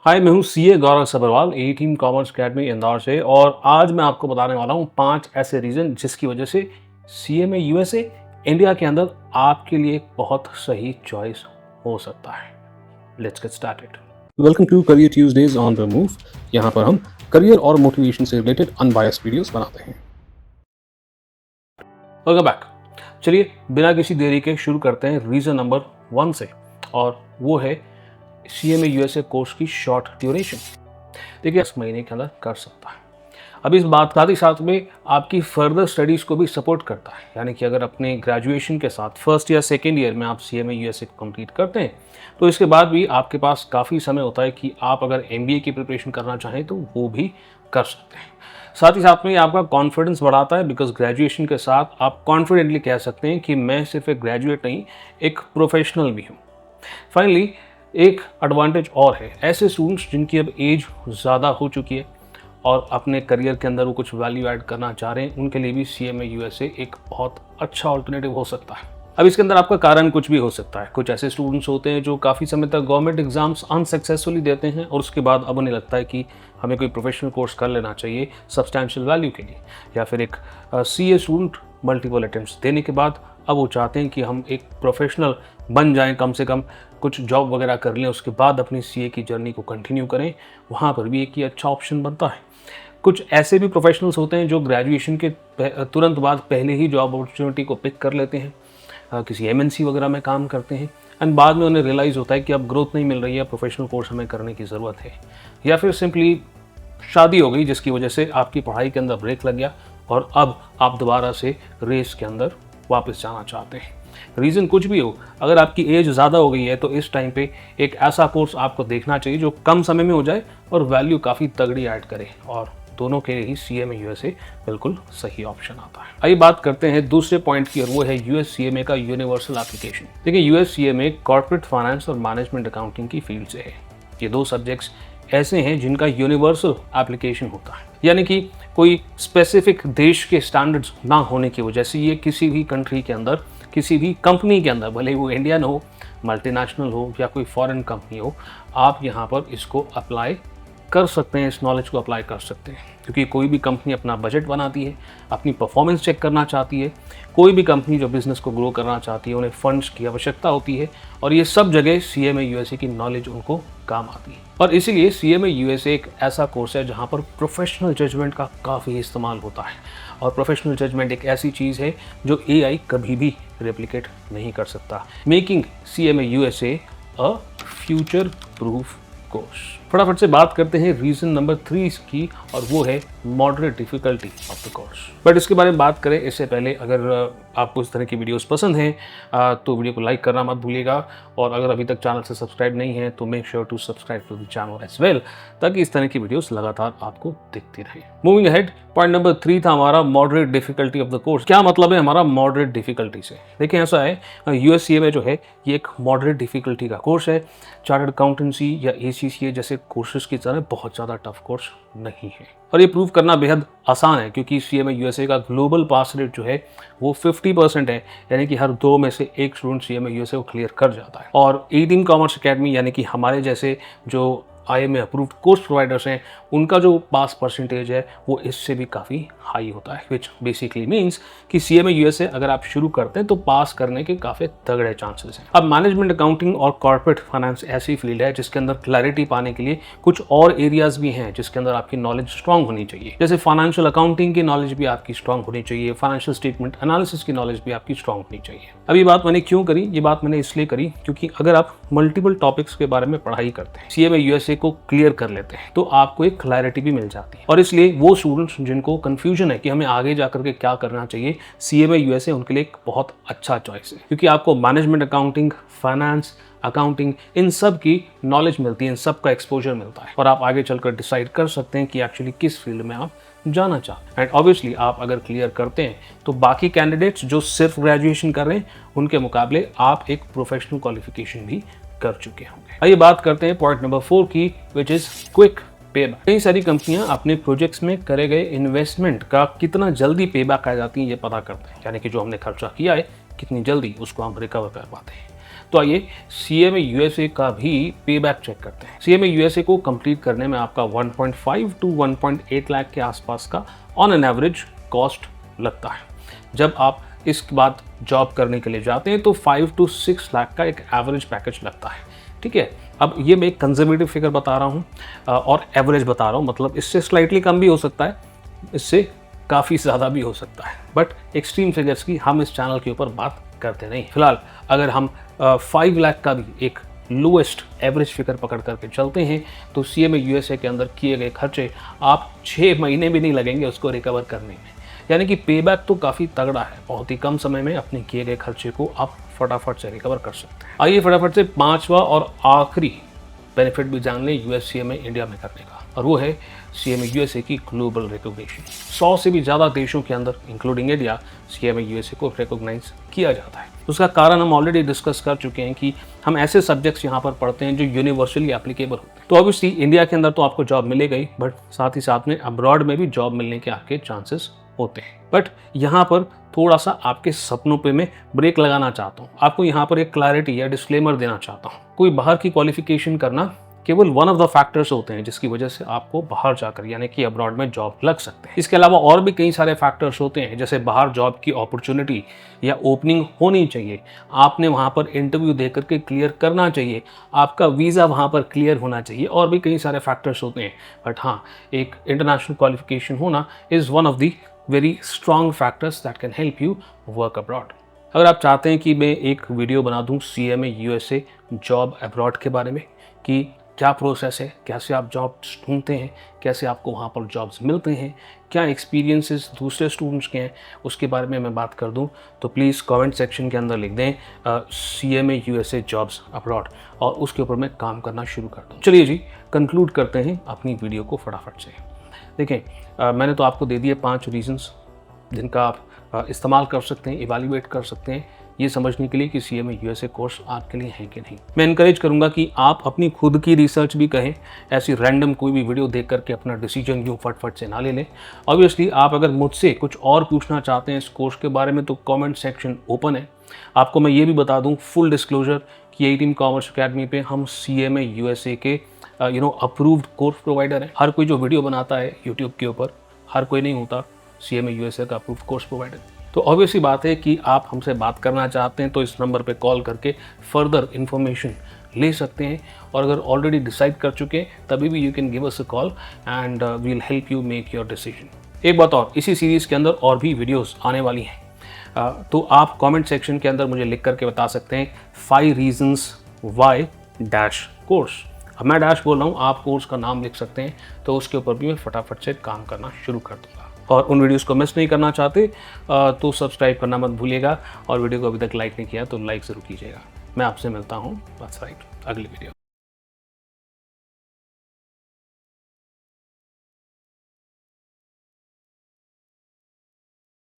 हाय, मैं हूँ सीए गौरव सबरवाल, ए team commerce academy Indore से। और आज मैं आपको बताने वाला हूँ 5 ऐसे रीज़न जिसकी वजह से सीए में यूएसए इंडिया के अंदर आपके लिए एक बहुत सही चॉइस हो सकता है। Let's get started. Welcome to career Tuesdays on the move. यहाँ पर हम करियर और मोटिवेशन से रिलेटेड अनबायस्ड वीडियोस बनाते हैं। Welcome back. चलिए बिना किसी देरी के शुरू करते हैं रीज़न नंबर 1 से, और वो है सीएमए यूएसए कोर्स की शॉर्ट ड्यूरेशन। देखिए 10 महीने के अंदर कर सकता है। अब इस बात साथ ही साथ में आपकी फर्दर स्टडीज़ को भी सपोर्ट करता है, यानी कि अगर अपने ग्रेजुएशन के साथ फर्स्ट या सेकेंड ईयर में आप सीएमए यूएसए को कंप्लीट करते हैं तो इसके बाद भी आपके पास काफ़ी समय होता है कि आप अगर एमबीए की प्रिपरेशन करना चाहें तो वो भी कर सकते हैं। साथ ही साथ में आपका कॉन्फिडेंस बढ़ाता है, बिकॉज ग्रेजुएशन के साथ आप कॉन्फिडेंटली कह सकते हैं कि मैं सिर्फ एक ग्रेजुएट नहीं, एक प्रोफेशनल भी हूँ। फाइनली एक एडवांटेज और है, ऐसे स्टूडेंट्स जिनकी अब एज ज़्यादा हो चुकी है और अपने करियर के अंदर वो कुछ वैल्यू ऐड करना चाह रहे हैं, उनके लिए भी सीएमए यूएसए एक बहुत अच्छा ऑल्टरनेटिव हो सकता है। अब इसके अंदर आपका कारण कुछ भी हो सकता है। कुछ ऐसे स्टूडेंट्स होते हैं जो काफ़ी समय तक गवर्नमेंट एग्जाम्स अनसक्सेसफुली देते हैं और उसके बाद अब उन्हें लगता है कि हमें कोई प्रोफेशनल कोर्स कर लेना चाहिए सब्सटैंशियल वैल्यू के लिए, या फिर एक सीए स्टूडेंट मल्टीपल अटेम्प्ट्स देने के बाद अब वो चाहते हैं कि हम एक प्रोफेशनल बन जाएं, कम से कम कुछ जॉब वगैरह कर लें, उसके बाद अपनी सीए की जर्नी को कंटिन्यू करें। वहाँ पर भी एक ही अच्छा ऑप्शन बनता है। कुछ ऐसे भी प्रोफेशनल्स होते हैं जो ग्रेजुएशन के तुरंत बाद पहले ही जॉब अपॉर्चुनिटी को पिक कर लेते हैं, किसी एमएनसी वगैरह में काम करते हैं, एंड बाद में उन्हें रियलाइज़ होता है कि अब ग्रोथ नहीं मिल रही है, प्रोफेशनल कोर्स हमें करने की ज़रूरत है। या फिर सिंपली शादी हो गई जिसकी वजह से आपकी पढ़ाई के अंदर ब्रेक लग गया और अब आप दोबारा से रेस के अंदर वापस जाना चाहते हैं। रीज़न कुछ भी हो, अगर आपकी एज ज़्यादा हो गई है तो इस टाइम पे एक ऐसा कोर्स आपको देखना चाहिए जो कम समय में हो जाए और वैल्यू काफ़ी तगड़ी ऐड करे, और दोनों के लिए ही सीएमए यूएसए बिल्कुल सही ऑप्शन आता है। आइए बात करते हैं दूसरे पॉइंट की, और वो है यूएस सीएमए का यूनिवर्सल एप्लीकेशन। देखिए यूएस सीएमए कॉर्पोरेट फाइनेंस और मैनेजमेंट अकाउंटिंग की फील्ड से है। ये दो सब्जेक्ट्स ऐसे हैं जिनका यूनिवर्सल एप्लीकेशन होता है, यानी कि कोई स्पेसिफिक देश के स्टैंडर्ड्स ना होने की वजह से ये किसी भी कंट्री के अंदर, किसी भी कंपनी के अंदर, भले वो इंडियन हो, मल्टीनेशनल हो या कोई फॉरेन कंपनी हो, आप यहाँ पर इसको अप्लाई कर सकते हैं, इस नॉलेज को अप्लाई कर सकते हैं। क्योंकि कोई भी कंपनी अपना बजट बनाती है, अपनी परफॉर्मेंस चेक करना चाहती है, कोई भी कंपनी जो बिज़नेस को ग्रो करना चाहती है उन्हें फंड्स की आवश्यकता होती है, और ये सब जगह सीएमए यूएसए की नॉलेज उनको काम आती है। और इसीलिए सीएमए यूएसए एक ऐसा कोर्स है जहाँ पर प्रोफेशनल जजमेंट का काफ़ी इस्तेमाल होता है, और प्रोफेशनल जजमेंट एक ऐसी चीज़ है जो एआई कभी भी रेप्लिकेट नहीं कर सकता, making CMA USA a future proof course. फटाफट से बात करते हैं रीज़न नंबर 3 की, और वो है moderate difficulty of the course. But इसके बारे में बात करें इससे पहले, अगर आपको इस तरह की वीडियोस पसंद हैं तो वीडियो को लाइक करना मत भूलिएगा, और अगर अभी तक चैनल से सब्सक्राइब नहीं है तो make sure to subscribe to the channel as well, ताकि इस तरह की वीडियोस लगातार आपको दिखती रहे। मूविंग अहेड, पॉइंट नंबर 3 था हमारा moderate difficulty of the course. क्या मतलब है हमारा मॉडरेट डिफ़िकल्टी से? देखिए ऐसा है, यूएससीए जो है ये एक मॉडरेट डिफ़िकल्टी का कोर्स है। चार्टर्ड अकाउंटेंसी या एसीसीए जैसे कोर्सेज की तरह बहुत ज़्यादा टफ कोर्स नहीं है, और ये प्रूव करना बेहद आसान है क्योंकि सीएमए यूएसए का ग्लोबल पास रेट जो है वो 50% है, यानी कि हर 2 में से 1 स्टूडेंट सीएमए यूएसए को क्लियर कर जाता है। और ए टीम कॉमर्स अकेडमी, यानी कि हमारे जैसे जो आईएमए अप्रूव्ड कोर्स प्रोवाइडर्स हैं, उनका जो पास परसेंटेज है वो इससे भी काफ़ी हाई होता है, विच बेसिकली मीन्स कि सीएमए यूएसए अगर आप शुरू करते हैं तो पास करने के काफ़ी तगड़े चांसेस हैं। अब मैनेजमेंट अकाउंटिंग और कॉर्पोरेट फाइनेंस ऐसी फील्ड है जिसके अंदर क्लैरिटी पाने के लिए कुछ और एरियाज भी हैं जिसके अंदर आपकी नॉलेज स्ट्रांग होनी चाहिए। जैसे फाइनेंशियल अकाउंटिंग की नॉलेज भी आपकी स्ट्रांग होनी चाहिए, फाइनेंशियल स्टेटमेंट एनालिसिस की नॉलेज भी आपकी स्ट्रांग होनी चाहिए। अब ये बात मैंने क्यों करी? ये बात मैंने इसलिए करी क्योंकि अगर आप मल्टीपल टॉपिक्स के बारे में पढ़ाई करते हैं, सीएमए यूएसए को क्लियर कर लेते हैं, तो आपको एक क्लैरिटी भी मिल जाती है। और इसलिए वो स्टूडेंट्स जिनको कंफ्यूजन है कि हमें आगे जाकर के क्या करना चाहिए, सीएमए यूएसए उनके लिए एक बहुत अच्छा चॉइस है, क्योंकि आपको मैनेजमेंट अकाउंटिंग, फाइनेंस, अकाउंटिंग, इन सब की नॉलेज मिलती है, इन सब का एक्सपोजर मिलता है, और आप आगे चलकर डिसाइड कर सकते हैं कि एक्चुअली किस फील्ड में आप जाना चाहते हैं। एंड ऑब्वियसली आप अगर क्लियर करते हैं तो बाकी कैंडिडेट्स जो सिर्फ ग्रेजुएशन कर रहे हैं उनके मुकाबले आप एक प्रोफेशनल क्वालिफिकेशन भी कर चुके होंगे। आइए बात करते हैं पॉइंट नंबर 4 की, विच इज क्विक पेबैक। कई सारी कंपनियां अपने प्रोजेक्ट्स में करे गए इन्वेस्टमेंट का कितना जल्दी पेबैक आ जाती है ये पता करते हैं, यानी कि जो हमने खर्चा किया है कितनी जल्दी उसको हम रिकवर कर पाते हैं। तो आइए CMA USA का भी पे बैक चेक करते हैं। CMA USA को कंप्लीट करने में आपका 1.5 टू 1.8 लाख के आसपास का ऑन एन एवरेज कॉस्ट लगता है। जब आप इसके बाद जॉब करने के लिए जाते हैं तो 5 टू 6 लाख का एक एवरेज पैकेज लगता है। ठीक है, अब ये मैं एक कंजर्वेटिव फिगर बता रहा हूँ और एवरेज बता रहा हूँ, मतलब इससे स्लाइटली कम भी हो सकता है, इससे काफ़ी ज़्यादा भी हो सकता है, बट एक्सट्रीम फिगर्स की हम इस चैनल के ऊपर बात करते नहीं। फिलहाल अगर हम 5 लाख का भी एक लोएस्ट एवरेज फिगर पकड़ करके चलते हैं तो CMA USA के अंदर किए गए खर्चे आप 6 महीने भी नहीं लगेंगे उसको रिकवर करने में। यानी कि पेबैक तो काफ़ी तगड़ा है, बहुत ही कम समय में अपने किए गए खर्चे को आप फटाफट से रिकवर कर सकते हैं। आइए फटाफट से 5वां और आखिरी बेनिफिट भी जान लें US CMA इंडिया में करने का, और वो है CMA USA की ग्लोबल रिकॉग्निशन। 100 से भी ज़्यादा देशों के अंदर इंक्लूडिंग इंडिया CMA USA को रिकॉग्नाइज किया जाता है। उसका कारण हम ऑलरेडी डिस्कस कर चुके हैं कि हम ऐसे सब्जेक्ट्स यहाँ पर पढ़ते हैं जो यूनिवर्सली एप्लीकेबल होते हैं। तो ऑब्वियसली इंडिया के अंदर तो आपको जॉब मिलेगा ही, बट साथ ही साथ में अब्रॉड में भी जॉब मिलने के आपके चांसेस होते हैं। बट यहाँ पर थोड़ा सा आपके सपनों पे मैं ब्रेक लगाना चाहता हूँ। आपको यहाँ पर एक क्लैरिटी या डिस्क्लेमर देना चाहता हूँ। कोई बाहर की क्वालिफिकेशन करना केवल वन ऑफ द फैक्टर्स होते हैं जिसकी वजह से आपको बाहर जाकर यानी कि अब्रॉड में जॉब लग सकते हैं। इसके अलावा और भी कई सारे फैक्टर्स होते हैं, जैसे बाहर जॉब की अपॉर्चुनिटी या ओपनिंग होनी चाहिए, आपने वहाँ पर इंटरव्यू दे करके क्लियर करना चाहिए, आपका वीज़ा वहाँ पर क्लियर होना चाहिए, और भी कई सारे फैक्टर्स होते हैं। बट हाँ, एक इंटरनेशनल क्वालिफिकेशन होना is one of the very strong factors that can help you work abroad. अगर आप चाहते हैं कि मैं एक वीडियो बना दूँ CMA USA जॉब अब्रॉड के बारे में, कि क्या प्रोसेस है, कैसे आप जॉब्स ढूंढते हैं, कैसे आपको वहाँ पर जॉब्स मिलते हैं, क्या एक्सपीरियंसेस दूसरे स्टूडेंट्स के हैं, उसके बारे में मैं बात कर दूं, तो प्लीज़ कमेंट सेक्शन के अंदर लिख दें CMA USA जॉब्स अब्रॉड, और उसके ऊपर मैं काम करना शुरू कर दूं। चलिए जी, कंक्लूड करते हैं अपनी वीडियो को फटाफट से। देखें, मैंने तो आपको दे दिए 5 रीजंस जिनका आप इस्तेमाल कर सकते हैं, इवैल्यूएट कर सकते हैं ये समझने के लिए कि CMA USA कोर्स आपके लिए है कि नहीं। मैं इनकरेज करूंगा कि आप अपनी खुद की रिसर्च भी कहें, ऐसी रैंडम कोई भी वीडियो देख करके अपना डिसीजन यूँ फटफट से ना ले लें। ऑब्वियसली आप अगर मुझसे कुछ और पूछना चाहते हैं इस कोर्स के बारे में तो कमेंट सेक्शन ओपन है। आपको मैं ये भी बता दूं फुल डिस्क्लोजर कि A-Team कॉमर्स अकेडमी पे हम CMA USA के अप्रूव्ड कोर्स प्रोवाइडर हैं। हर कोई जो वीडियो बनाता है यूट्यूब के ऊपर, हर कोई नहीं होता CMA USA का अप्रूव्ड कोर्स प्रोवाइडर। तो ऑब्वियसली बात है कि आप हमसे बात करना चाहते हैं तो इस नंबर पे कॉल करके फर्दर इन्फॉर्मेशन ले सकते हैं, और अगर ऑलरेडी डिसाइड कर चुके हैं तभी भी you can give us a call and we will help you make your decision. एक बात और, इसी सीरीज़ के अंदर और भी वीडियोस आने वाली हैं, तो आप कमेंट सेक्शन के अंदर मुझे लिख करके बता सकते हैं 5 रीजंस वाई डैश कोर्स। अब मैं डैश बोल रहा हूँ, आप कोर्स का नाम लिख सकते हैं, तो उसके ऊपर भी मैं फटाफट से काम करना शुरू कर दूँगा। और उन वीडियोस को मिस नहीं करना चाहते तो सब्सक्राइब करना मत भूलिएगा, और वीडियो को अभी तक लाइक नहीं किया तो लाइक ज़रूर कीजिएगा। मैं आपसे मिलता हूँ बस राइट अगली वीडियो।